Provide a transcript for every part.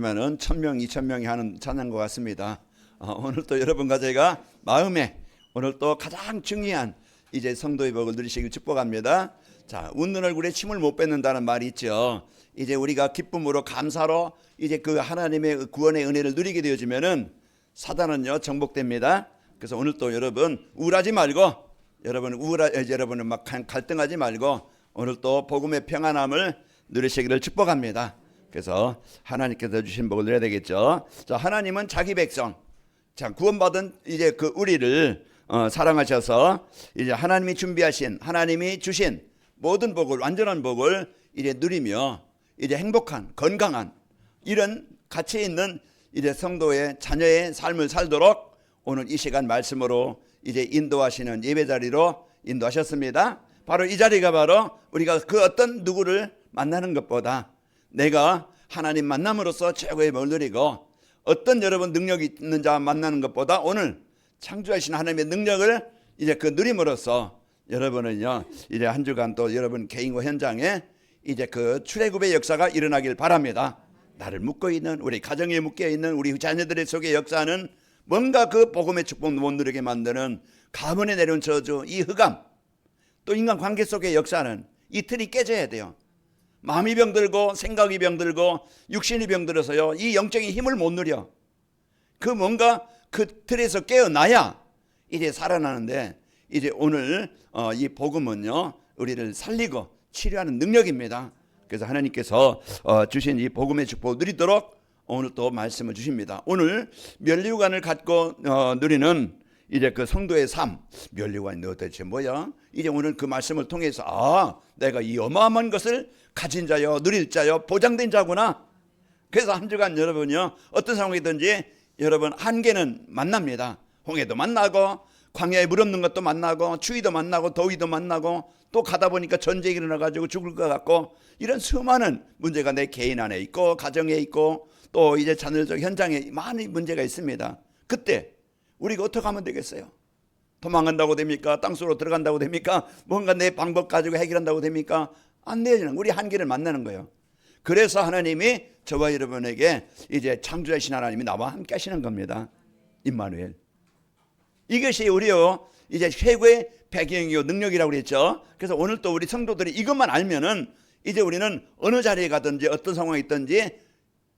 들으면은 1000명, 2000명이 하는 찬양과 같습니다. 오늘 또 여러분과 제가 마음에 오늘 또 가장 중요한 이제 성도의 복을 누리시길 축복합니다. 자, 웃는 얼굴에 침을 못 뱉는다는 말이 있죠. 이제 우리가 기쁨으로 감사로 이제 그 하나님의 구원의 은혜를 누리게 되어지면은 사단은요 정복됩니다. 그래서 오늘 또 여러분 우울하지 말고 여러분은 막 갈등하지 말고 오늘 또 복음의 평안함을 누리시기를 축복합니다. 그래서 하나님께서 주신 복을 누려야 되겠죠. 자, 하나님은 자기 백성, 자 구원받은 이제 그 우리를 사랑하셔서 이제 하나님이 준비하신 하나님이 주신 모든 복을 완전한 복을 이제 누리며 이제 행복한 건강한 이런 가치 있는 이제 성도의 자녀의 삶을 살도록 오늘 이 시간 말씀으로 이제 인도하시는 예배 자리로 인도하셨습니다. 바로 이 자리가 바로 우리가 그 어떤 누구를 만나는 것보다 내가 하나님 만남으로써 최고의 복을 누리고 어떤 여러분 능력이 있는 자 만나는 것보다 오늘 창조하신 하나님의 능력을 이제 그 누림으로써 여러분은요 이제 한 주간 또 여러분 개인과 현장에 이제 그 출애굽의 역사가 일어나길 바랍니다. 나를 묶고 있는 우리 가정에 묶여 있는 우리 자녀들의 속에 역사는 뭔가 그 복음의 축복 못 누리게 만드는 가문에 내려온 저주 이 흑암 또 인간 관계 속의 역사는 이 틀이 깨져야 돼요. 마음이 병들고 생각이 병들고 육신이 병들어서요 이 영적인 힘을 못 누려. 그 뭔가 그 틀에서 깨어나야 이제 살아나는데 이제 오늘 이 복음은요 우리를 살리고 치료하는 능력입니다. 그래서 하나님께서 주신 이 복음의 축복을 누리도록 오늘 또 말씀을 주십니다. 오늘 면류관을 갖고 누리는 이제 그 성도의 삶, 면류관이 도대체 뭐야? 이제 오늘 그 말씀을 통해서 내가 이 어마어마한 것을 가진 자요, 누릴 자요, 보장된 자구나. 그래서 한 주간 여러분요 어떤 상황이든지 여러분 한계는 만납니다. 홍해도 만나고 광야에 물 없는 것도 만나고 추위도 만나고 더위도 만나고 또 가다 보니까 전쟁이 일어나가지고 죽을 것 같고 이런 수많은 문제가 내 개인 안에 있고 가정에 있고 또 이제 자녀적 현장에 많은 문제가 있습니다. 그때 우리가 어떻게 하면 되겠어요? 도망간다고 됩니까? 땅속으로 들어간다고 됩니까? 뭔가 내 방법 가지고 해결한다고 됩니까? 안 되죠. 우리 한계를 만나는 거예요. 그래서 하나님이 저와 여러분에게 이제 창조하신 하나님이 나와 함께 하시는 겁니다. 임마누엘. 이것이 우리요 이제 최고의 배경이요 능력이라고 그랬죠. 그래서 오늘 또 우리 성도들이 이것만 알면은 이제 우리는 어느 자리에 가든지 어떤 상황에 있든지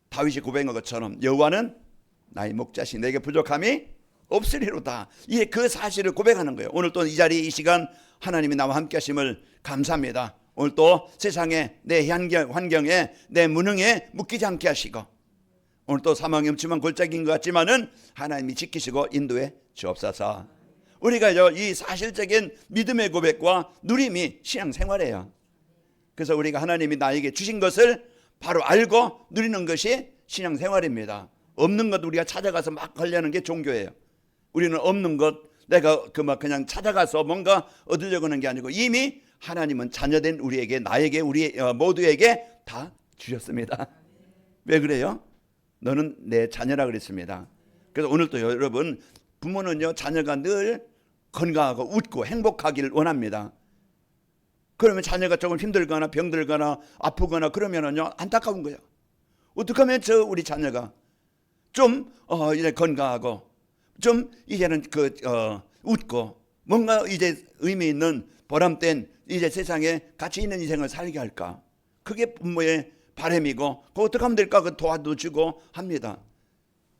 다윗이 고백한 것처럼 여호와는 나의 목자시 내게 부족함이 없으리로다. 이게 그 사실을 고백하는 거예요. 오늘 또 이 자리 이 시간 하나님이 나와 함께 하심을 감사합니다. 오늘 또 세상에 내 환경에 내 무능에 묶이지 않게 하시고 오늘 또 사망이 음침한 골짜기인 것 같지만은 하나님이 지키시고 인도해 주옵소서. 우리가 이 사실적인 믿음의 고백과 누림이 신앙생활이에요. 그래서 우리가 하나님이 나에게 주신 것을 바로 알고 누리는 것이 신앙생활입니다. 없는 것 우리가 찾아가서 막 하려는 게 종교예요. 우리는 없는 것 내가 그냥 찾아가서 뭔가 얻으려고 하는 게 아니고 이미 하나님은 자녀된 우리에게 나에게 우리 모두에게 다 주셨습니다. 왜 그래요? 너는 내 자녀라 그랬습니다. 그래서 오늘도 여러분 부모는요 자녀가 늘 건강하고 웃고 행복하기를 원합니다. 그러면 자녀가 조금 힘들거나 병들거나 아프거나 그러면은요 안타까운 거예요. 어떻게 하면 우리 자녀가 좀 이제 건강하고 좀 이제는 웃고 뭔가 이제 의미 있는 보람된 이제 세상에 가치 있는 인생을 살게 할까? 그게 부모의 바람이고 그거 어떻게 하면 될까? 그 도와주고 합니다.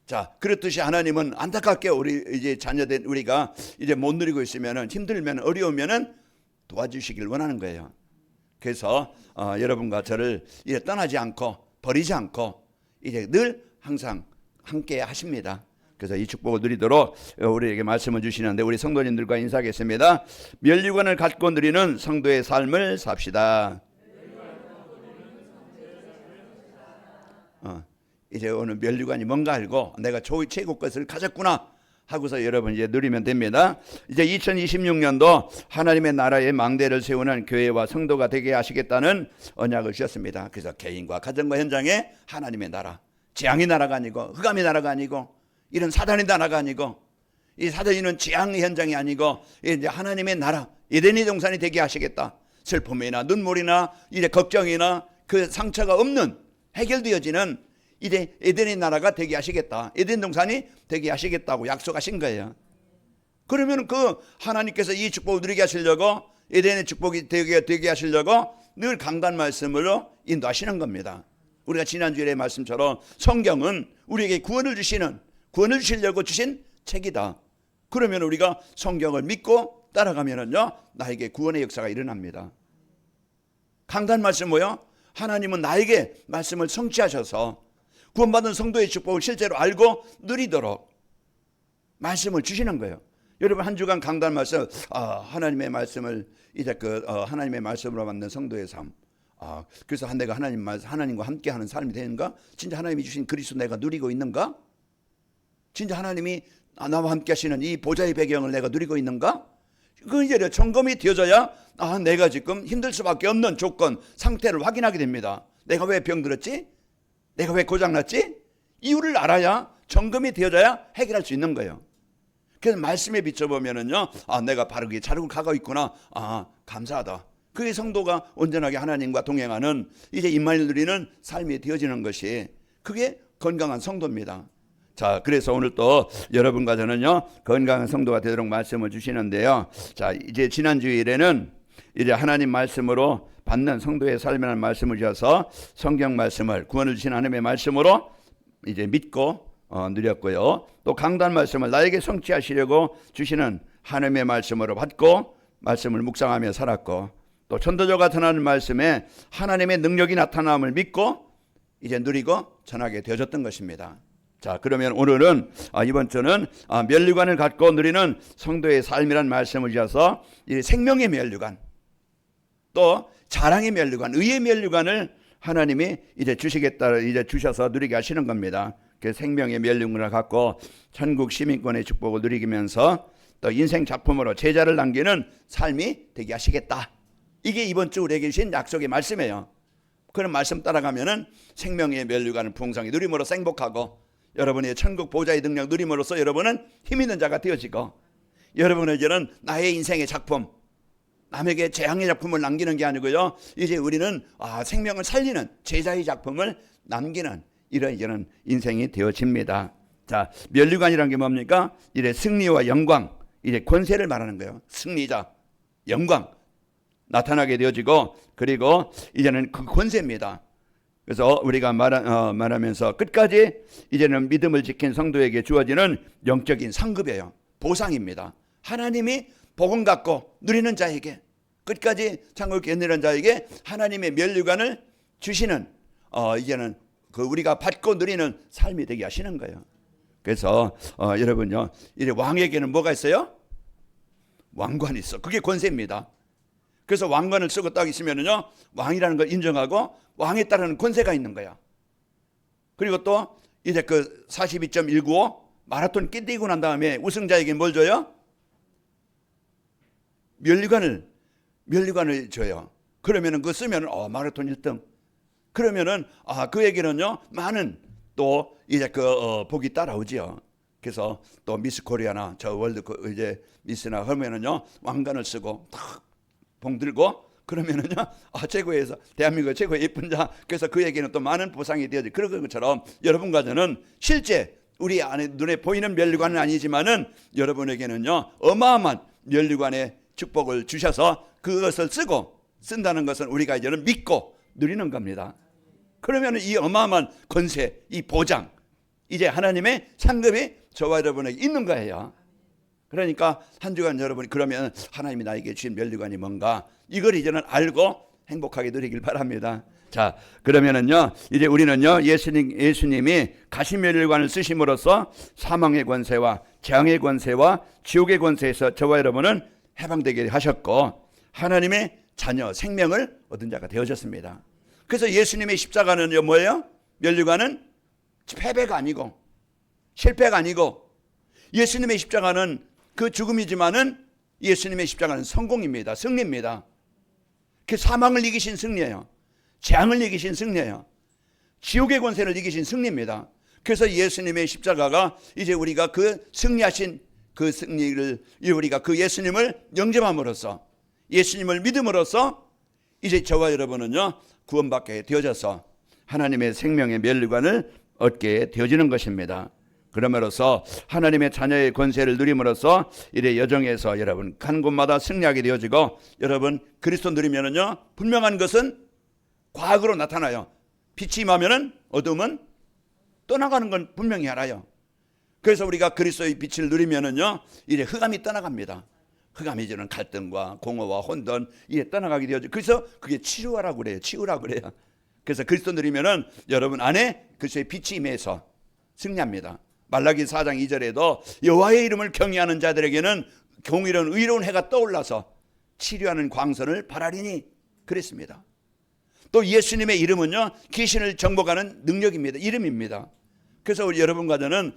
자, 그렇듯이 하나님은 안타깝게 우리 이제 자녀된 우리가 이제 못 누리고 있으면은 힘들면 어려우면은 도와주시길 원하는 거예요. 그래서 여러분과 저를 이제 떠나지 않고 버리지 않고 이제 늘 항상 함께 하십니다. 그래서 이 축복을 누리도록 우리에게 말씀을 주시는데 우리 성도님들과 인사하겠습니다. 면류관을 갖고 누리는 성도의 삶을 삽시다. 이제 오늘 면류관이 뭔가 알고 내가 최고 것을 가졌구나 하고서 여러분 이제 누리면 됩니다. 이제 2026년도 하나님의 나라의 망대를 세우는 교회와 성도가 되게 하시겠다는 언약을 주셨습니다. 그래서 개인과 가정과 현장에 하나님의 나라, 재앙의 나라가 아니고 흑암의 나라가 아니고 이런 사단의 나라가 아니고 이 사단이는 재앙의 현장이 아니고 이제 하나님의 나라 에덴의 동산이 되게 하시겠다. 슬픔이나 눈물이나 이제 걱정이나 그 상처가 없는 해결되어지는 이제 에덴의 나라가 되게 하시겠다, 에덴 동산이 되게 하시겠다고 약속하신 거예요. 그러면 그 하나님께서 이 축복을 누리게 하시려고, 에덴의 축복이 되게 하시려고 늘 강단 말씀으로 인도하시는 겁니다. 우리가 지난주에 말씀처럼 성경은 우리에게 구원을 주시려고 주신 책이다. 그러면 우리가 성경을 믿고 따라가면은요, 나에게 구원의 역사가 일어납니다. 강단 말씀 뭐요? 하나님은 나에게 말씀을 성취하셔서 구원받은 성도의 축복을 실제로 알고 누리도록 말씀을 주시는 거예요. 여러분, 한 주간 강단 말씀, 하나님의 말씀을 이제 하나님의 말씀으로 만든 성도의 삶. 그래서 내가 하나님과 함께하는 삶이 되는가? 진짜 하나님이 주신 그리스도 내가 누리고 있는가? 진짜 하나님이 나와 함께하시는 이 보좌의 배경을 내가 누리고 있는가? 그 이제 점검이 되어져야 내가 지금 힘들 수밖에 없는 조건, 상태를 확인하게 됩니다. 내가 왜 병들었지? 내가 왜 고장났지? 이유를 알아야, 점검이 되어져야 해결할 수 있는 거예요. 그래서 말씀에 비춰보면은요, 내가 바르게 자르고 가고 있구나. 감사하다. 그게 성도가 온전하게 하나님과 동행하는 이제 임마누엘 누리는 삶이 되어지는 것이, 그게 건강한 성도입니다. 자, 그래서 오늘 또 여러분과 저는요, 건강한 성도가 되도록 말씀을 주시는데요. 자, 이제 지난 주일에는 이제 하나님 말씀으로 받는 성도의 삶이라는 말씀을 주셔서 성경 말씀을, 구원을 주신 하나님의 말씀으로 이제 믿고 누렸고요. 또 강단 말씀을 나에게 성취하시려고 주시는 하나님의 말씀으로 받고 말씀을 묵상하며 살았고, 또 천도적으로 나타나는 말씀에 하나님의 능력이 나타남을 믿고 이제 누리고 전하게 되어졌던 것입니다. 자, 그러면 오늘은 이번 주는 면류관을 갖고 누리는 성도의 삶이란 말씀을 주셔서 이 생명의 면류관, 또 자랑의 면류관, 의의 면류관을 하나님이 이제 주시겠다, 이제 주셔서 누리게 하시는 겁니다. 그 생명의 면류관을 갖고 천국 시민권의 축복을 누리면서 또 인생 작품으로 제자를 남기는 삶이 되게 하시겠다. 이게 이번 주 우리에게 주신 약속의 말씀이에요. 그런 말씀 따라가면은 생명의 면류관을 풍성히 누림으로써 행복하고, 여러분의 천국 보좌의 능력 누림으로써 여러분은 힘 있는 자가 되어지고, 여러분에게는 나의 인생의 작품, 남에게 재앙의 작품을 남기는 게 아니고요, 이제 우리는 생명을 살리는 제자의 작품을 남기는 이런 인생이 되어집니다. 자, 면류관이라는 게 뭡니까? 이제 승리와 영광, 이제 권세를 말하는 거예요. 승리자, 영광 나타나게 되어지고, 그리고 이제는 그 권세입니다. 그래서 우리가 말하면서 끝까지 이제는 믿음을 지킨 성도에게 주어지는 영적인 상급이에요. 보상입니다. 하나님이 복음 갖고 누리는 자에게, 끝까지 천국을 견디는 자에게 하나님의 면류관을 주시는 이제는 그 우리가 받고 누리는 삶이 되게 하시는 거예요. 그래서 여러분요, 이제 왕에게는 뭐가 있어요? 왕관이 있어. 그게 권세입니다. 그래서 왕관을 쓰고 딱 있으면은요, 왕이라는 걸 인정하고 왕에 따르는 권세가 있는 거야. 그리고 또 이제 그 42.195 마라톤 뛰고 난 다음에 우승자에게 뭘 줘요? 면류관을 줘요. 그러면은 그거 쓰면은 마라톤 1등. 그러면은 그에게는요, 많은 또 이제 복이 따라오지요. 그래서 또 미스 코리아나 저 월드 이제 미스나 하면은요, 왕관을 쓰고 탁 봉 들고, 그러면은요, 최고에서 대한민국 최고의 예쁜 자, 그래서 그에게는 또 많은 보상이 되어지. 그런 것처럼 여러분과 저는 실제 우리 안에 눈에 보이는 면류관은 아니지만은 여러분에게는요, 어마어마한 면류관의 축복을 주셔서 그것을 쓴다는 것은 우리가 이제는 믿고 누리는 겁니다. 그러면 이 어마어마한 권세, 이 보장, 이제 하나님의 상급이 저와 여러분에게 있는 거예요. 그러니까 한 주간 여러분이 그러면 하나님이 나에게 주신 면류관이 뭔가, 이걸 이제는 알고 행복하게 누리길 바랍니다. 자, 그러면은요, 이제 우리는요, 예수님이 가시 면류관을 쓰심으로써 사망의 권세와 재앙의 권세와 지옥의 권세에서 저와 여러분은 해방되게 하셨고, 하나님의 자녀 생명을 얻은 자가 되어졌습니다. 그래서 예수님의 십자가는 뭐예요? 면류관은 패배가 아니고 실패가 아니고, 예수님의 십자가는 그 죽음이지만은 예수님의 십자가는 성공입니다. 승리입니다. 그 사망을 이기신 승리예요. 재앙을 이기신 승리예요. 지옥의 권세를 이기신 승리입니다. 그래서 예수님의 십자가가 이제 우리가 그 승리하신 그 승리를, 우리가 그 예수님을 영접함으로써, 예수님을 믿음으로써 이제 저와 여러분은요, 구원받게 되어져서 하나님의 생명의 면류관을 얻게 되어지는 것입니다. 그러므로서 하나님의 자녀의 권세를 누림으로써 이래 여정에서 여러분 간 곳마다 승리하게 되어지고, 여러분 그리스도 누리면은요 분명한 것은 과학으로 나타나요. 빛이 임하면은 어둠은 떠나가는 건 분명히 알아요. 그래서 우리가 그리스도의 빛을 누리면은요 이제 흑암이 떠나갑니다. 흑암이 주는 갈등과 공허와 혼돈 이게 떠나가게 되어져. 그래서 그게 치유하라고 그래요. 치유라고 그래요. 그래서 그리스도 누리면은 여러분 안에 그리스도의 빛이 임해서 승리합니다. 말라기 4장 2절에도 여호와의 이름을 경외하는 자들에게는 공의로운 의로운 해가 떠올라서 치료하는 광선을 발하리니 그랬습니다. 또 예수님의 이름은요 귀신을 정복하는 능력입니다. 이름입니다. 그래서 우리 여러분과 저는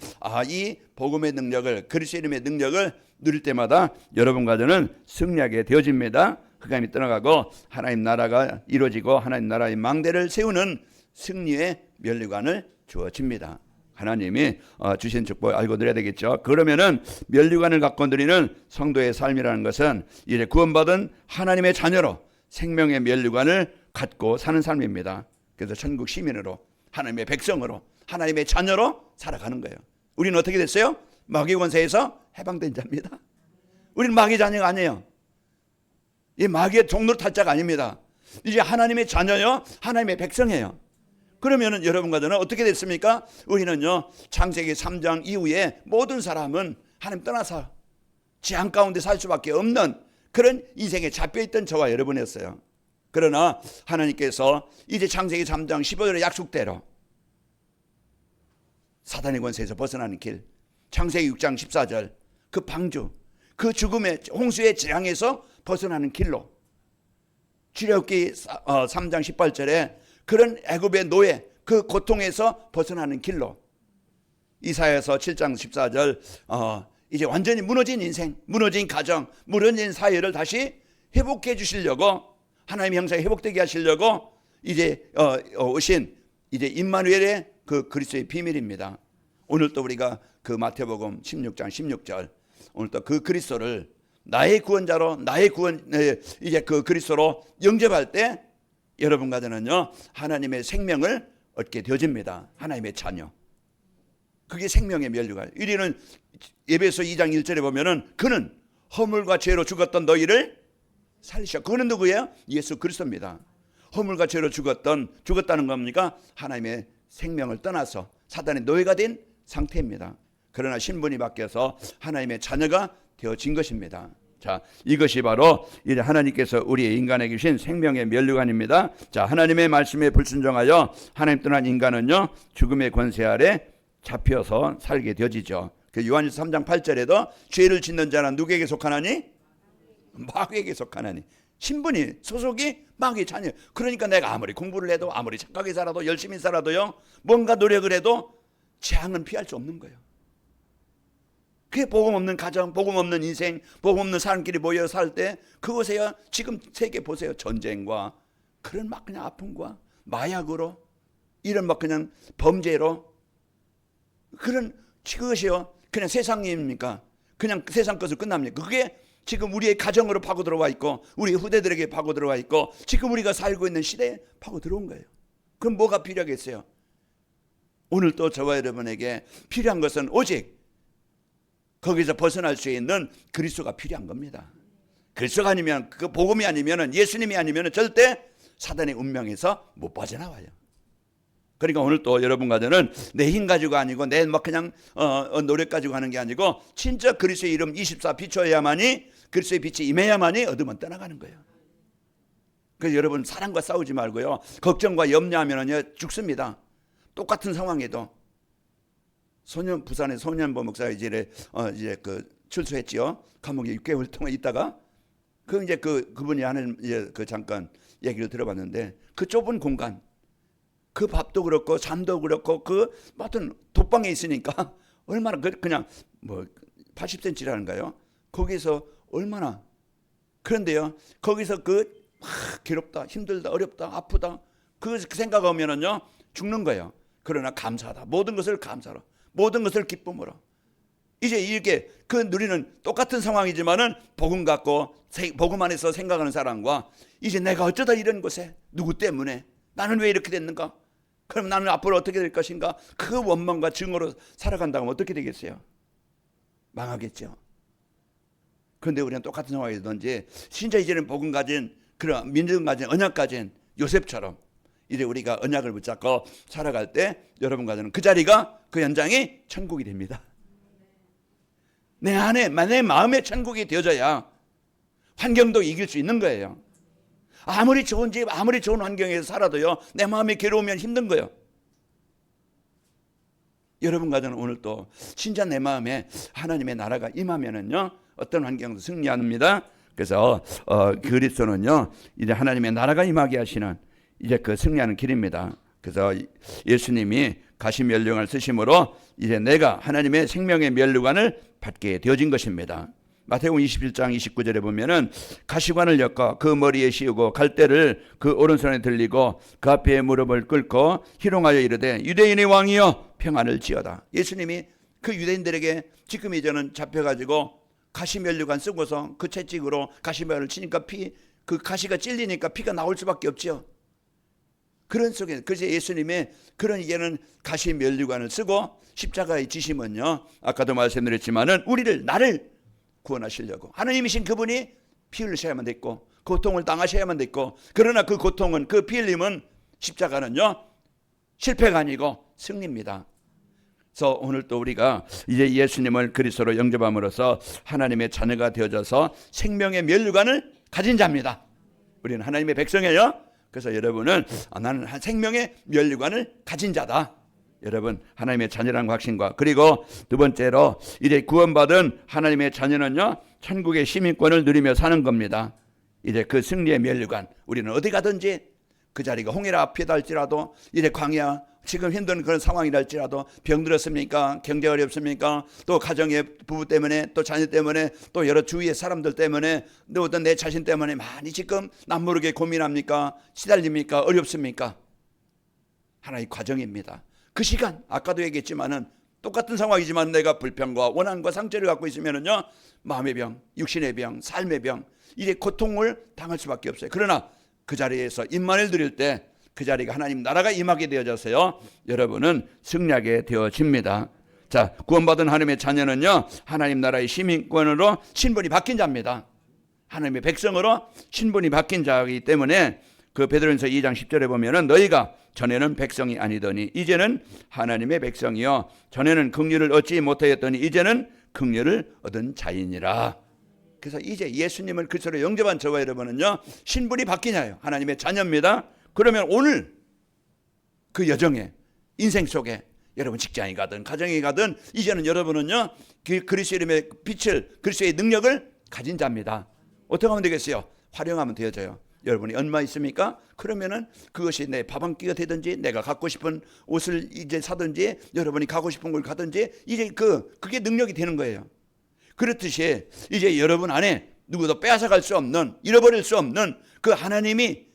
이 복음의 능력을, 그리스도의 이름의 능력을 누릴 때마다 여러분과 저는 승리하게 되어집니다. 흑암이 떠나가고 하나님 나라가 이루어지고 하나님 나라의 망대를 세우는 승리의 면류관을 주어집니다. 하나님이 주신 축복 알고 드려야 되겠죠. 그러면은 면류관을 갖고 드리는 성도의 삶이라는 것은 이제 구원받은 하나님의 자녀로 생명의 면류관을 갖고 사는 삶입니다. 그래서 천국 시민으로, 하나님의 백성으로, 하나님의 자녀로 살아가는 거예요. 우리는 어떻게 됐어요? 마귀 권세에서 해방된 자입니다. 우리는 마귀 자녀가 아니에요. 이 마귀의 종로 탈 자가 아닙니다. 이제 하나님의 자녀요, 하나님의 백성이에요. 그러면은 여러분과 저는 어떻게 됐습니까? 우리는요 창세기 3장 이후에 모든 사람은 하나님 떠나서 재앙 가운데 살 수밖에 없는 그런 인생에 잡혀있던 저와 여러분이었어요. 그러나 하나님께서 이제 창세기 3장 15절의 약속대로 사단의 권세에서 벗어나는 길, 창세기 6장 14절 그 방주, 그 죽음의 홍수의 재앙에서 벗어나는 길로, 출애굽기 3장 18절에 그런 애굽의 노예, 그 고통에서 벗어나는 길로, 이사야서 7장 14절 이제 완전히 무너진 인생, 무너진 가정, 무너진 사회를 다시 회복해 주시려고, 하나님의 형상에 회복되게 하시려고 이제 오신 이제 임마누엘의 그 그리스도의 비밀입니다. 오늘 또 우리가 그 마태복음 16장 16절 오늘 또 그 그리스도를 나의 구원자로, 나의 구원 이제 그 그리스도로 영접할 때 여러분과 저는요 하나님의 생명을 얻게 되어집니다. 하나님의 자녀. 그게 생명의 면류관. 우리는 에베소 2장 1절에 보면은 그는 허물과 죄로 죽었던 너희를 살리셔. 그거는 누구예요? 예수 그리스도입니다. 허물과 죄로 죽었다는 겁니까? 하나님의 생명을 떠나서 사단의 노예가 된 상태입니다. 그러나 신분이 바뀌어서 하나님의 자녀가 되어진 것입니다. 자, 이것이 바로 이제 하나님께서 우리 인간에게 주신 생명의 면류관입니다. 자, 하나님의 말씀에 불순종하여 하나님 떠난 인간은요 죽음의 권세 아래 잡혀서 살게 되어지죠. 그 요한일서 3장 8절에도 죄를 짓는 자는 누구에게 속하나니? 마귀에게 속하나니. 신분이, 소속이 마귀의 자녀. 그러니까 내가 아무리 공부를 해도, 아무리 착하게 살아도, 열심히 살아도요 뭔가 노력을 해도 재앙은 피할 수 없는 거예요. 그게 복음 없는 가정, 복음 없는 인생, 복음 없는 사람끼리 모여 살 때 그곳에요 지금 세계 보세요. 전쟁과 그런 막 그냥 아픔과 마약으로 이런 막 그냥 범죄로 그런 그것이요 그냥 세상입니까? 그냥 세상 것을 끝납니까? 그게 지금 우리의 가정으로 파고 들어와 있고 우리 후대들에게 파고 들어와 있고 지금 우리가 살고 있는 시대에 파고 들어온 거예요. 그럼 뭐가 필요하겠어요? 오늘 또 저와 여러분에게 필요한 것은 오직 거기서 벗어날 수 있는 그리스도가 필요한 겁니다. 그리스도가 아니면, 그 복음이 아니면, 예수님이 아니면 절대 사단의 운명에서 못 빠져나와요. 그러니까 오늘 또 여러분과 저는 내 힘 가지고 아니고 내 막 그냥 노력 가지고 하는 게 아니고 진짜 그리스도의 이름 24 비춰야만이, 그리스도의 빛이 임해야만이 어둠은 떠나가는 거예요. 그래서 여러분 사랑과 싸우지 말고요, 걱정과 염려하면은요 죽습니다. 똑같은 상황에도 부산의 소년보 목사가 이제 그 출소했지요. 감옥에 6개월 동안 있다가 이제 그분이 하는 이제 잠깐 얘기를 들어봤는데 그 좁은 공간, 그 밥도 그렇고 잠도 그렇고 하여튼 독방에 있으니까 얼마나 그냥 뭐 80cm라는가요? 거기서 얼마나, 그런데요 거기서 괴롭다, 힘들다, 어렵다, 아프다 그 생각하면은요 죽는 거예요. 그러나 감사하다, 모든 것을 감사로, 모든 것을 기쁨으로. 이제 이렇게 누리는 똑같은 상황이지만은 복음 갖고 복음 안에서 생각하는 사람과 이제 내가 어쩌다 이런 곳에 누구 때문에 나는 왜 이렇게 됐는가, 그럼 나는 앞으로 어떻게 될 것인가? 그 원망과 증오로 살아간다고 하면 어떻게 되겠어요? 망하겠죠. 그런데 우리는 똑같은 상황이든지 진짜 이제는 복음 가진 그런 믿음 가진 언약 가진 요셉처럼 이제 우리가 언약을 붙잡고 살아갈 때 여러분 가지는 그 자리가 그 현장이 천국이 됩니다. 내 안에 내 마음의 천국이 되어져야 환경도 이길 수 있는 거예요. 아무리 좋은 집 아무리 좋은 환경에서 살아도요 내 마음이 괴로우면 힘든 거예요. 여러분 가정은 오늘 또 진짜 내 마음에 하나님의 나라가 임하면은요 어떤 환경도 승리합니다. 그래서 그리스도는요 이제 하나님의 나라가 임하게 하시는 이제 그 승리하는 길입니다. 그래서 예수님이 가시면류관을 쓰심으로 이제 내가 하나님의 생명의 면류관을 받게 되어진 것입니다. 마태복음 27장 29절에 보면은 가시관을 엮어 그 머리에 씌우고 갈대를 그 오른손에 들리고 그 앞에 무릎을 꿇고 희롱하여 이르되 유대인의 왕이여 평안을 지어다. 예수님이 그 유대인들에게 지금 이제는 잡혀가지고 가시면류관 쓰고서 그 채찍으로 가시면을 치니까 그 가시가 찔리니까 피가 나올 수밖에 없지요. 그런 속에 그래서 예수님의 그런 이제는 가시면류관을 쓰고 십자가에 지심은요 아까도 말씀드렸지만은 나를 구원하시려고 하나님이신 그분이 피 흘리셔야만 됐고 고통을 당하셔야만 됐고 그러나 그 고통은 그 피 흘림은 십자가는요 실패가 아니고 승리입니다. 그래서 오늘 또 우리가 이제 예수님을 그리스도로 영접함으로써 하나님의 자녀가 되어져서 생명의 면류관을 가진 자입니다. 우리는 하나님의 백성이에요. 그래서 여러분은 나는 생명의 면류관을 가진 자다. 여러분 하나님의 자녀라는 확신과 그리고 두 번째로 이제 구원받은 하나님의 자녀는요 천국의 시민권을 누리며 사는 겁니다. 이제 그 승리의 면류관 우리는 어디 가든지 그 자리가 홍해라 앞이다 할지라도 이제 광야 지금 힘든 그런 상황이라 할지라도 병들었습니까? 경제 어렵습니까? 또 가정의 부부 때문에 또 자녀 때문에 또 여러 주위의 사람들 때문에 또 어떤 내 자신 때문에 많이 지금 남모르게 고민합니까? 시달립니까? 어렵습니까? 하나의 과정입니다. 그 시간 아까도 얘기했지만은 똑같은 상황이지만 내가 불평과 원한과 상처를 갖고 있으면은요 마음의 병, 육신의 병, 삶의 병 이제 고통을 당할 수밖에 없어요. 그러나 그 자리에서 임만을 드릴 때 그 자리가 하나님 나라가 임하게 되어져서요 여러분은 승리하게 되어집니다. 자 구원받은 하나님의 자녀는요 하나님 나라의 시민권으로 신분이 바뀐 자입니다. 하나님의 백성으로 신분이 바뀐 자이기 때문에 그 베드로전서 2장 10절에 보면은 너희가 전에는 백성이 아니더니 이제는 하나님의 백성이요 전에는 긍휼을 얻지 못하였더니 이제는 긍휼을 얻은 자이니라. 그래서 이제 예수님을 그리스도로 영접한 저와 여러분은요 신분이 바뀌냐요 하나님의 자녀입니다. 그러면 오늘 그 여정에 인생 속에 여러분 직장에 가든 가정에 가든 이제는 여러분은요 그리스도의 이름의 빛을 그리스도의 능력을 가진 자입니다. 어떻게 하면 되겠어요? 활용하면 되어져요. 여러분이 얼마 있습니까? 그러면은 그것이 내 밥 한 끼가 되든지 내가 갖고 싶은 옷을 이제 사든지 여러분이 가고 싶은 걸 가든지 이제 그게 능력이 되는 거예요. 그렇듯이 이제 여러분 안에 누구도 빼앗아갈 수 없는 잃어버릴 수 없는 그 하나님이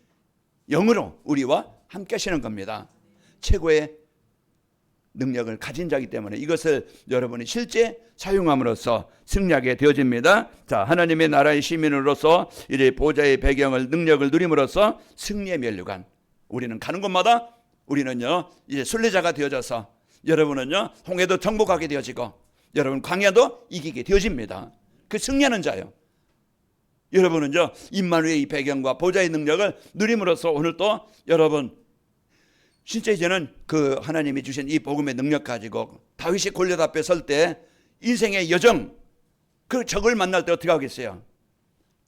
영으로 우리와 함께 하시는 겁니다. 최고의 능력을 가진 자이기 때문에 이것을 여러분이 실제 사용함으로써 승리하게 되어집니다. 자, 하나님의 나라의 시민으로서 이제 보좌의 배경을 능력을 누림으로써 승리의 면류관. 우리는 가는 곳마다 우리는요 이제 순례자가 되어져서 여러분은요 홍해도 정복하게 되어지고 여러분 광야도 이기게 되어집니다. 그 승리하는 자요. 여러분은요 임마누엘의 이 배경과 보좌의 능력을 누림으로써 오늘 또 여러분 진짜 이제는 그 하나님이 주신 이 복음의 능력 가지고 다윗이 골리앗 앞에 설 때 인생의 여정 그 적을 만날 때 어떻게 하겠어요?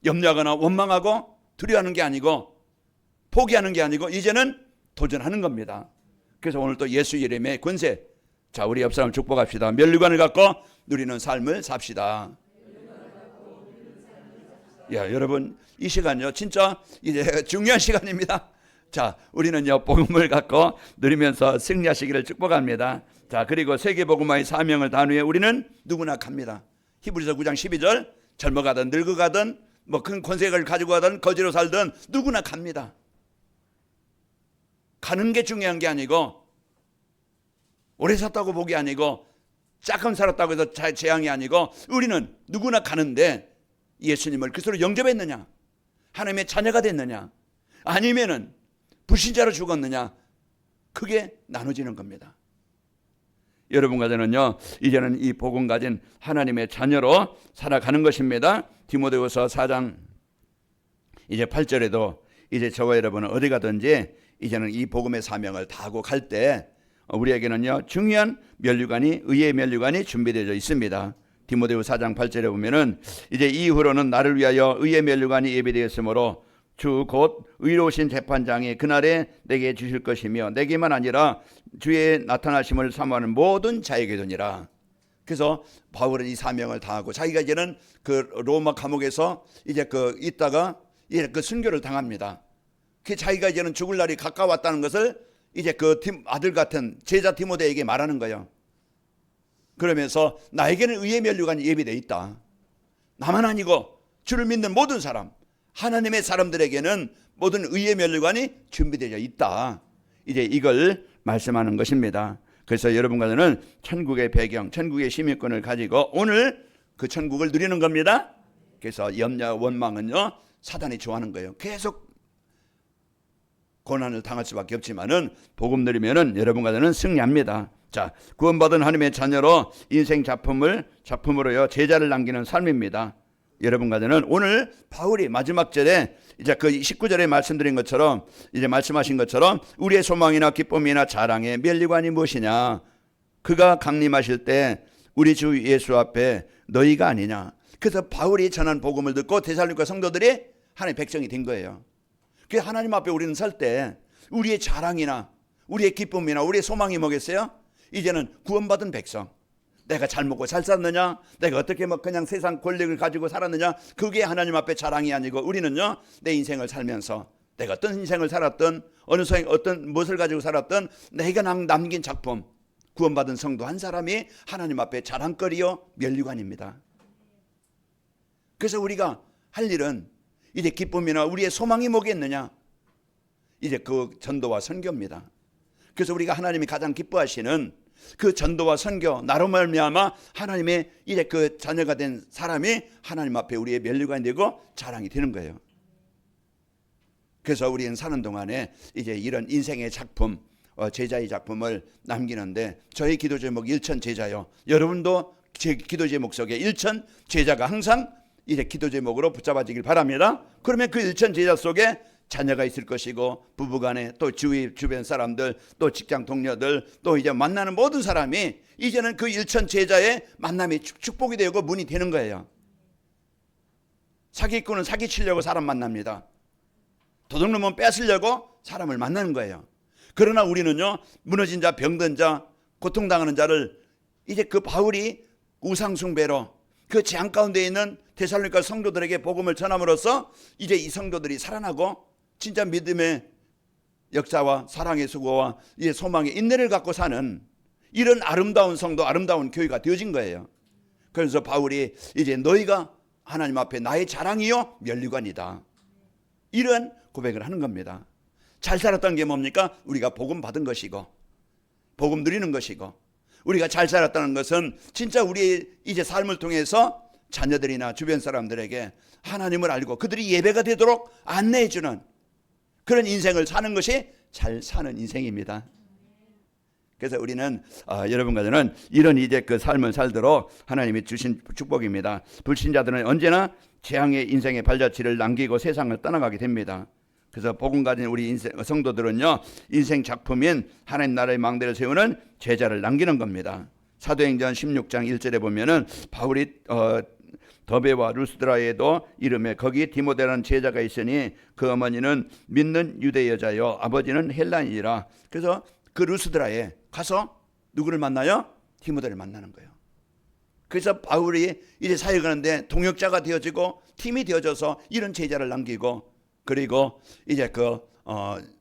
염려하거나 원망하고 두려워하는 게 아니고 포기하는 게 아니고 이제는 도전하는 겁니다. 그래서 오늘 또 예수 이름의 권세 자 우리 옆 사람 축복합시다. 면류관을 갖고 누리는 삶을 삽시다. 야, 여러분 이 시간요 진짜 이제 중요한 시간입니다. 자 우리는요 복음을 갖고 누리면서 승리하시기를 축복합니다. 자 그리고 세계복음화의 사명을 단 후에 우리는 누구나 갑니다. 히브리서 9장 12절 젊어가든 늙어가든 뭐 큰 권세를 가지고 가든 거지로 살든 누구나 갑니다. 가는 게 중요한 게 아니고 오래 살았다고 복이 아니고 조금 살았다고 해서 재앙이 아니고 우리는 누구나 가는데 예수님을 그리스도로 영접했느냐 하나님의 자녀가 됐느냐 아니면은 불신자로 죽었느냐 크게 나눠지는 겁니다. 여러분과 저는요, 이제는 이 복음 가진 하나님의 자녀로 살아가는 것입니다. 디모데후서 4장 이제 8절에도 이제 저와 여러분은 어디 가든지 이제는 이 복음의 사명을 다하고 갈 때 우리에게는요, 중요한 면류관이, 의의 면류관이 준비되어 있습니다. 디모데후 4장 8절에 보면은 이제 이후로는 나를 위하여 의의 면류관이 예비되었으므로 주 곧 의로우신 재판장이 그날에 내게 주실 것이며 내게만 아니라 주의 나타나심을 사모하는 모든 자에게도니라. 그래서 바울은 이 사명을 다하고 자기가 이제는 그 로마 감옥에서 이제 있다가 이제 순교를 당합니다. 그 자기가 이제는 죽을 날이 가까웠다는 것을 이제 아들 같은 제자 디모데에게 말하는 거예요. 그러면서 나에게는 의의 면류관이 예비되어 있다. 나만 아니고 주를 믿는 모든 사람, 하나님의 사람들에게는 모든 의의 면류관이 준비되어 있다. 이제 이걸 말씀하는 것입니다. 그래서 여러분과 저는 천국의 배경, 천국의 시민권을 가지고 오늘 그 천국을 누리는 겁니다. 그래서 염려, 원망은요, 사단이 좋아하는 거예요. 계속 고난을 당할 수밖에 없지만은 복음 누리면은 여러분과 저는 승리합니다. 자, 구원받은 하나님의 자녀로 인생 작품으로요 제자를 남기는 삶입니다. 여러분과 저는 오늘 바울이 마지막 절에 이제 그 19절에 말씀드린 것처럼 이제 말씀하신 것처럼 우리의 소망이나 기쁨이나 자랑의 면류관이 무엇이냐? 그가 강림하실 때 우리 주 예수 앞에 너희가 아니냐? 그래서 바울이 전한 복음을 듣고 데살로니가 성도들이 하나님의 백성이 된 거예요. 그 하나님 앞에 우리는 설 때 우리의 자랑이나 우리의 기쁨이나 우리의 소망이 뭐겠어요? 이제는 구원받은 백성, 내가 잘 먹고 잘 살았느냐, 내가 어떻게 그냥 세상 권력을 가지고 살았느냐, 그게 하나님 앞에 자랑이 아니고 우리는요, 내 인생을 살면서 내가 어떤 인생을 살았던 어느 성에 어떤 무엇을 가지고 살았던 내가 남긴 작품, 구원받은 성도 한 사람이 하나님 앞에 자랑거리요 면류관입니다. 그래서 우리가 할 일은 이제 기쁨이나 우리의 소망이 뭐겠느냐? 이제 그 전도와 선교입니다. 그래서 우리가 하나님이 가장 기뻐하시는 그 전도와 선교, 나로 말미암아 하나님의 이제 그 자녀가 된 사람이 하나님 앞에 우리의 면류관이 되고 자랑이 되는 거예요. 그래서 우리는 사는 동안에 이제 이런 인생의 작품, 제자의 작품을 남기는데 저희 기도 제목 일천 제자요. 여러분도 제 기도 제목 속에 일천 제자가 항상 이제 기도 제목으로 붙잡아지길 바랍니다. 그러면 그 일천 제자 속에 자녀가 있을 것이고 부부간에 또 주변 사람들 또 직장 동료들 또 이제 만나는 모든 사람이 이제는 그 일천 제자의 만남이 축복이 되고 문이 되는 거예요. 사기꾼은 사기치려고 사람 만납니다. 도둑놈은 뺏으려고 사람을 만나는 거예요. 그러나 우리는요, 무너진 자, 병든 자, 고통당하는 자를 이제 그 바울이 우상숭배로 그 재앙 가운데 있는 데살로니가 성도들에게 복음을 전함으로써 이제 이 성도들이 살아나고 진짜 믿음의 역사와 사랑의 수고와 이 소망의 인내를 갖고 사는 이런 아름다운 성도, 아름다운 교회가 되어진 거예요. 그래서 바울이 이제 너희가 하나님 앞에 나의 자랑이요 면류관이다, 이런 고백을 하는 겁니다. 잘 살았던 게 뭡니까? 우리가 복음 받은 것이고 복음 누리는 것이고, 우리가 잘 살았다는 것은 진짜 우리의 이제 삶을 통해서 자녀들이나 주변 사람들에게 하나님을 알고 그들이 예배가 되도록 안내해 주는 그런 인생을 사는 것이 잘 사는 인생입니다. 그래서 우리는 여러분과 저는 이런 이제 그 삶을 살도록 하나님이 주신 축복입니다. 불신자들은 언제나 재앙의 인생의 발자취를 남기고 세상을 떠나가게 됩니다. 그래서 복음 가진 우리 성도들은요, 인생 작품인 하나님 나라의 망대를 세우는 제자를 남기는 겁니다. 사도행전 16장 1절에 보면은 바울이 더베와 루스드라에도 이름에 거기 디모데라는 제자가 있으니 그 어머니는 믿는 유대 여자요 아버지는 헬라인이라. 그래서 그 루스드라에 가서 누구를 만나요? 디모데를 만나는 거예요. 그래서 바울이 이제 사역하는데 동역자가 되어지고 팀이 되어져서 이런 제자를 남기고, 그리고 이제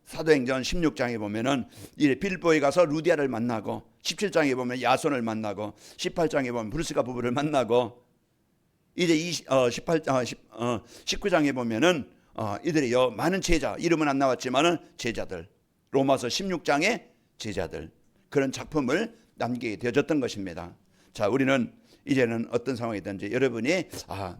사도행전 16장에 보면은 이제 빌보에 가서 루디아를 만나고, 17장에 보면 야손을 만나고, 18장에 보면 브루스가 부부를 만나고, 이제 19장에 보면은 이들이 많은 제자, 이름은 안 나왔지만은 제자들, 로마서 16장의 제자들, 그런 작품을 남기게 되어졌던 것입니다. 자, 우리는 이제는 어떤 상황이든지 여러분이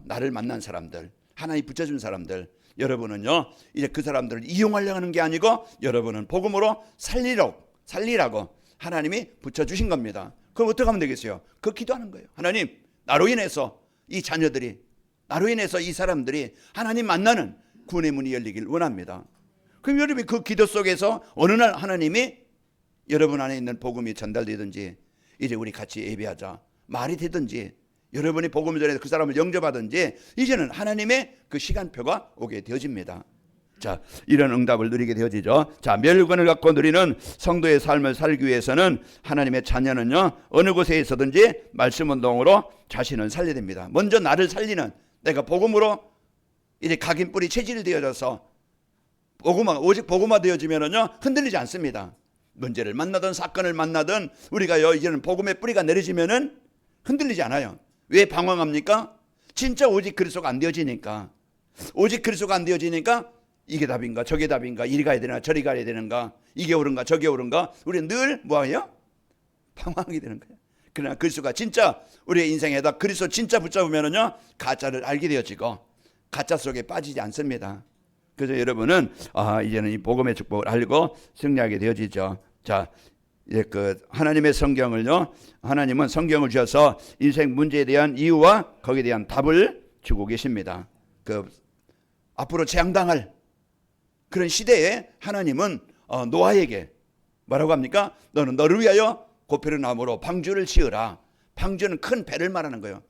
나를 만난 사람들, 하나님 붙여준 사람들, 여러분은요 이제 그 사람들을 이용하려고 하는 게 아니고 여러분은 복음으로 살리러 살리라고 하나님이 붙여주신 겁니다. 그럼 어떻게 하면 되겠어요? 그 기도하는 거예요. 하나님, 나로 인해서 이 자녀들이, 나로 인해서 이 사람들이 하나님 만나는 구원의 문이 열리길 원합니다. 그럼 여러분이 그 기도 속에서 어느 날 하나님이 여러분 안에 있는 복음이 전달되든지, 이제 우리 같이 예배하자 말이 되든지, 여러분이 복음을 전해서 그 사람을 영접하든지, 이제는 하나님의 그 시간표가 오게 되어집니다. 자, 이런 응답을 누리게 되어지죠. 자, 멸관을 갖고 누리는 성도의 삶을 살기 위해서는 하나님의 자녀는요, 어느 곳에 있어든지 말씀 운동으로 자신을 살려야 됩니다. 먼저 나를 살리는, 내가 복음으로 이제 각인 뿌리 체질이 되어져서 오직 복음화 되어지면은요, 흔들리지 않습니다. 문제를 만나든 사건을 만나든 우리가요, 이제는 복음의 뿌리가 내려지면은 흔들리지 않아요. 왜 방황합니까? 진짜 오직 그리스도가 안 되어지니까. 오직 그리스도가 안 되어지니까 이게 답인가 저게 답인가, 이리 가야 되나 저리 가야 되는가, 이게 옳은가 저게 옳은가, 우리는 늘 뭐예요? 방황하게 되는 거예요. 그러나 그리스도가 진짜 우리의 인생에다 그리스도 진짜 붙잡으면은요, 가짜를 알게 되어지고 가짜 속에 빠지지 않습니다. 그래서 여러분은 이제는 이 복음의 축복을 알고 승리하게 되어지죠. 자, 이제 그 하나님의 성경을요, 하나님은 성경을 주셔서 인생 문제에 대한 이유와 거기에 대한 답을 주고 계십니다. 그 앞으로 재앙당할 그런 시대에 하나님은 노아에게 뭐라고 합니까? 너는 너를 위하여 고피를 나무로 방주를 지으라. 방주는 큰 배를 말하는 거예요.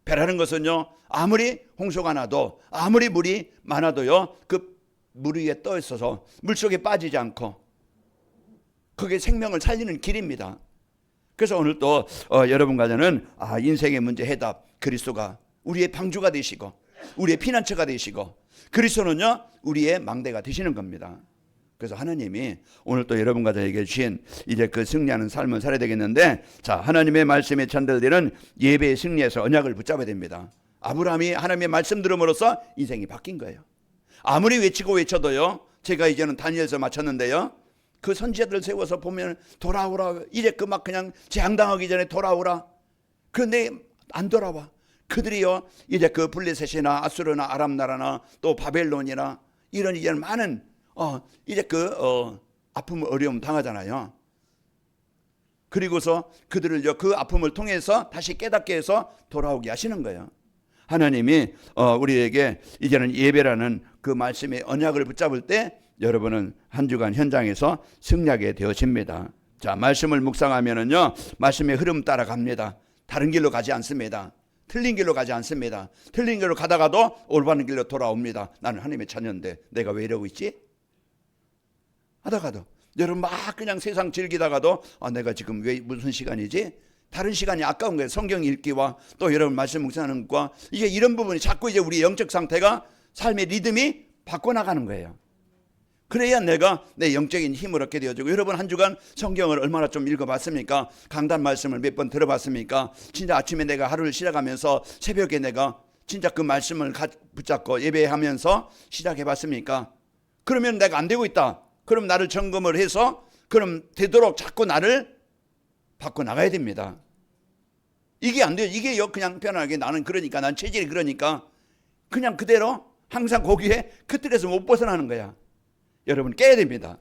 배라는 것은요, 아무리 홍수가 나도, 아무리 물이 많아도요, 그 물 위에 떠 있어서 물속에 빠지지 않고 그게 생명을 살리는 길입니다. 그래서 오늘 또 여러분과 저는 인생의 문제 해답, 그리스도가 우리의 방주가 되시고 우리의 피난처가 되시고 그리스도는요, 우리의 망대가 되시는 겁니다. 그래서 하나님이 오늘 또 여러분과 저에게 주신 이제 그 승리하는 삶을 살아야 되겠는데, 자, 하나님의 말씀에 전달되는 예배의 승리에서 언약을 붙잡아야 됩니다. 아브라함이 하나님의 말씀 들음으로써 인생이 바뀐 거예요. 아무리 외치고 외쳐도요, 제가 이제는 다니엘서 마쳤는데요, 그 선지자들 세워서 보면 돌아오라, 이제 그 막 그냥 재앙당하기 전에 돌아오라. 그런데 안 돌아와. 그들이요, 이제 그 블레셋이나 아수르나 아람 나라나 또 바벨론이나 이런 이제 많은 이제 아픔 어려움 당하잖아요. 그리고서 그들을요, 그 아픔을 통해서 다시 깨닫게 해서 돌아오게 하시는 거예요. 하나님이 우리에게 이제는 예배라는 그 말씀의 언약을 붙잡을 때 여러분은 한 주간 현장에서 승리하게 되어집니다. 자, 말씀을 묵상하면은요, 말씀의 흐름 따라갑니다. 다른 길로 가지 않습니다. 틀린 길로 가지 않습니다. 틀린 길로 가다가도 올바른 길로 돌아옵니다. 나는 하나님의 자녀인데 내가 왜 이러고 있지? 하다가도 여러분 막 그냥 세상 즐기다가도 내가 지금 왜 무슨 시간이지? 다른 시간이 아까운 거예요. 성경 읽기와 또 여러분 말씀 묵상하는 것과 이게 이런 부분이 자꾸 이제 우리 영적 상태가 삶의 리듬이 바꿔나가는 거예요. 그래야 내가 내 영적인 힘을 얻게 되어지고, 여러분 한 주간 성경을 얼마나 좀 읽어봤습니까? 강단 말씀을 몇 번 들어봤습니까? 진짜 아침에 내가 하루를 시작하면서 새벽에 내가 진짜 그 말씀을 붙잡고 예배하면서 시작해봤습니까? 그러면 내가 안 되고 있다. 그럼 나를 점검을 해서 그럼 되도록 자꾸 나를 바꿔나가야 됩니다. 이게 안 돼요. 이게 그냥 편하게 나는 그러니까, 난 체질이 그러니까 그냥 그대로 항상 거기에 그 틀에서 못 벗어나는 거야. 여러분 깨야 됩니다.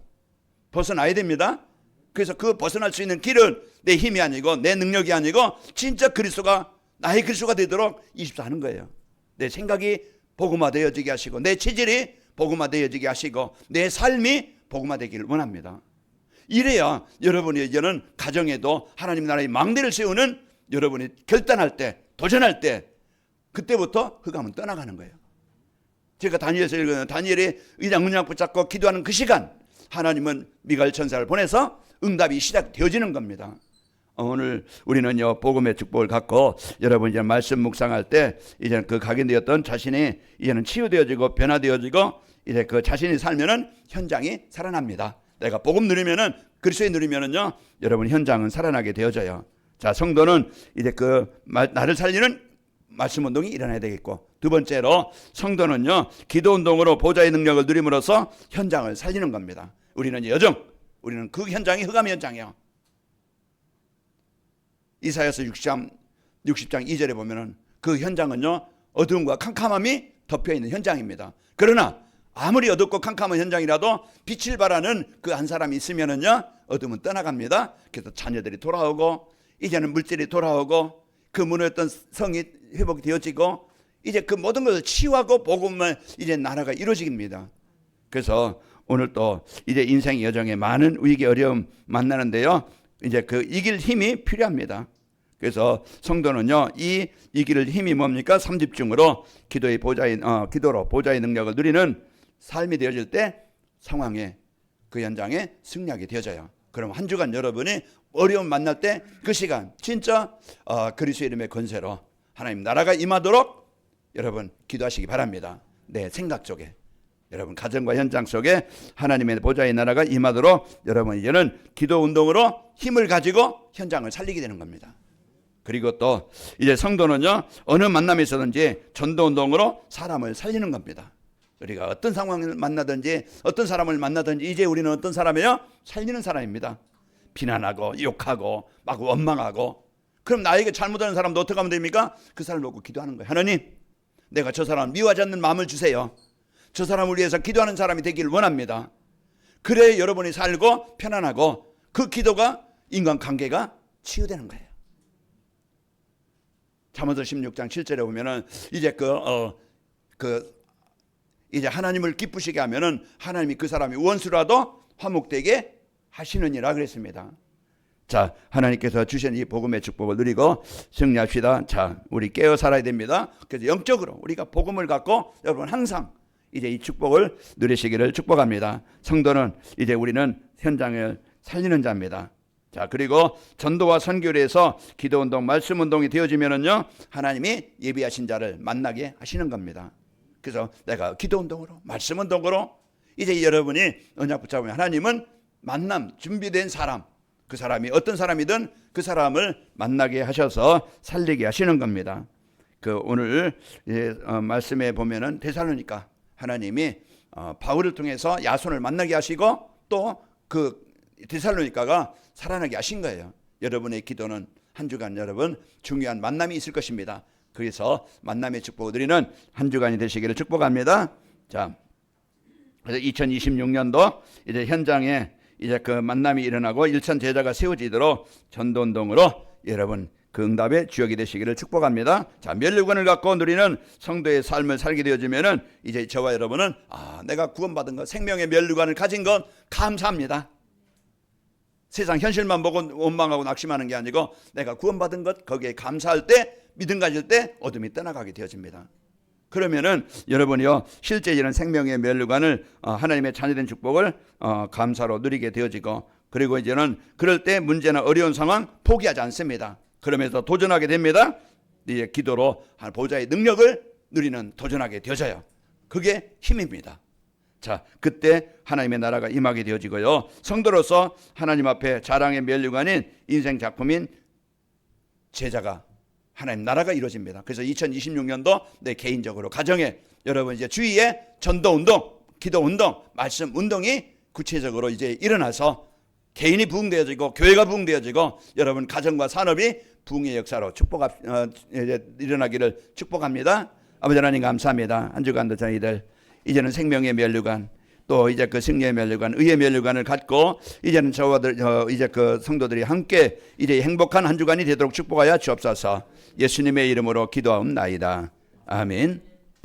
벗어나야 됩니다. 그래서 그 벗어날 수 있는 길은 내 힘이 아니고 내 능력이 아니고 진짜 그리스도가 나의 그리스도가 되도록 24 하는 거예요. 내 생각이 복음화되어지게 하시고 내 체질이 복음화되어지게 하시고 내 삶이 복음화되기를 원합니다. 이래야 여러분이 이제는 가정에도 하나님 나라의 망대를 세우는, 여러분이 결단할 때, 도전할 때 그때부터 흑암은 떠나가는 거예요. 제가 다니엘서 읽은 다니엘이 의장 언약 붙잡고 기도하는 그 시간, 하나님은 미가엘 천사를 보내서 응답이 시작되어지는 겁니다. 오늘 우리는요, 복음의 축복을 갖고 여러분 이제 말씀 묵상할 때 이제는 그 각인되었던 자신이 이제는 치유되어지고 변화되어지고 이제 그 자신이 살면은 현장이 살아납니다. 내가 복음 누리면은, 그리스도에 누리면은요, 여러분 현장은 살아나게 되어져요. 자, 성도는 이제 그 나를 살리는 말씀 운동이 일어나야 되겠고, 두 번째로 성도는요, 기도 운동으로 보좌의 능력을 누림으로써 현장을 살리는 겁니다. 우리는 우리는 그 현장이 흑암 현장이에요. 이사야서 60장 2절에 보면은 그 현장은요, 어두움과 캄캄함이 덮여 있는 현장입니다. 그러나 아무리 어둡고 캄캄한 현장이라도 빛을 발하는 그 한 사람이 있으면은요, 어둠은 떠나갑니다. 그래서 자녀들이 돌아오고 이제는 물질이 돌아오고 그 무너졌던 성이 회복되어지고 이제 그 모든 것을 치유하고 복음을 이제 나라가 이루어집니다. 그래서 오늘 또 이제 인생 여정에 많은 위기 어려움 만나는데요. 이제 그 이길 힘이 필요합니다. 그래서 성도는요, 이 이길 힘이 뭡니까? 3집중으로 기도로 보좌의 능력을 누리는 삶이 되어질 때 상황에 그 현장에 승리하게 되어져요. 그럼 한 주간 여러분이 어려움 만날 때 그 시간 진짜 그리스도의 이름의 권세로 하나님 나라가 임하도록 여러분 기도하시기 바랍니다. 내 생각 속에 여러분 가정과 현장 속에 하나님의 보좌의 나라가 임하도록 여러분 이제는 기도 운동으로 힘을 가지고 현장을 살리게 되는 겁니다. 그리고 또 이제 성도는요 어느 만남에 있어든지 전도 운동으로 사람을 살리는 겁니다. 우리가 어떤 상황을 만나든지 어떤 사람을 만나든지 이제 우리는 어떤 사람이에요? 살리는 사람입니다. 비난하고 욕하고 막 원망하고 그럼 나에게 잘못하는 사람도 어떻게 하면 됩니까? 그 사람을 놓고 기도하는 거예요. 하나님 내가 저 사람 미워하지 않는 마음을 주세요. 저 사람을 위해서 기도하는 사람이 되기를 원합니다. 그래야 여러분이 살고 편안하고 그 기도가 인간관계가 치유되는 거예요. 잠언서 16장 7절에 보면은 이제 이제 하나님을 기쁘시게 하면은 하나님이 그 사람이 원수라도 화목되게 하시느니라 그랬습니다. 자, 하나님께서 주신 이 복음의 축복을 누리고 승리합시다. 자, 우리 깨어 살아야 됩니다. 그래서 영적으로 우리가 복음을 갖고 여러분 항상 이제 이 축복을 누리시기를 축복합니다. 성도는 이제 우리는 현장을 살리는 자입니다. 자, 그리고 전도와 선교를 해서 기도운동, 말씀운동이 되어지면은요, 하나님이 예비하신 자를 만나게 하시는 겁니다. 그래서 내가 기도운동으로, 말씀운동으로 이제 여러분이 언약 붙잡으면 하나님은 만남, 준비된 사람, 그 사람이 어떤 사람이든 그 사람을 만나게 하셔서 살리게 하시는 겁니다. 그 오늘 말씀에 보면은 데살로니가 하나님이 바울을 통해서 야손을 만나게 하시고 또 그 데살로니가가 살아나게 하신 거예요. 여러분의 기도는 한 주간 여러분 중요한 만남이 있을 것입니다. 그래서 만남의 축복을 드리는 한 주간이 되시기를 축복합니다. 자, 그래서 2026년도 이제 현장에 이제 그 만남이 일어나고 일천 제자가 세워지도록 전도운동으로 여러분 그 응답의 주역이 되시기를 축복합니다. 자, 면류관을 갖고 누리는 성도의 삶을 살게 되어지면은 이제 저와 여러분은 내가 구원받은 것, 생명의 면류관을 가진 것 감사합니다. 세상 현실만 보고 원망하고 낙심하는 게 아니고 내가 구원받은 것 거기에 감사할 때 믿음 가질 때 어둠이 떠나가게 되어집니다. 그러면은 여러분이요 실제 이런 생명의 면류관을 하나님의 자녀된 축복을 감사로 누리게 되어지고 그리고 이제는 그럴 때 문제나 어려운 상황 포기하지 않습니다. 그러면서 도전하게 됩니다. 이제 기도로 보좌의 능력을 누리는 도전하게 되어져요. 그게 힘입니다. 자, 그때 하나님의 나라가 임하게 되어지고요. 성도로서 하나님 앞에 자랑의 면류관인 인생 작품인 제자가 하나님 나라가 이루어집니다. 그래서 2026년도 내 개인적으로 가정에 여러분 이제 주위에 전도운동, 기도운동, 말씀운동이 구체적으로 이제 일어나서 개인이 부흥되어지고 교회가 부흥되어지고 여러분 가정과 산업이 부흥의 역사로 일어나기를 축복합니다. 아버지 하나님 감사합니다. 한 주간도 저희들 이제는 생명의 면류관 또 이제 그 승리의 면류관, 의의 면류관을 갖고 이제는 이제 그 성도들이 함께 이제 행복한 한 주간이 되도록 축복하여 주옵소서. 예수님의 이름으로 기도하옵나이다. 아멘.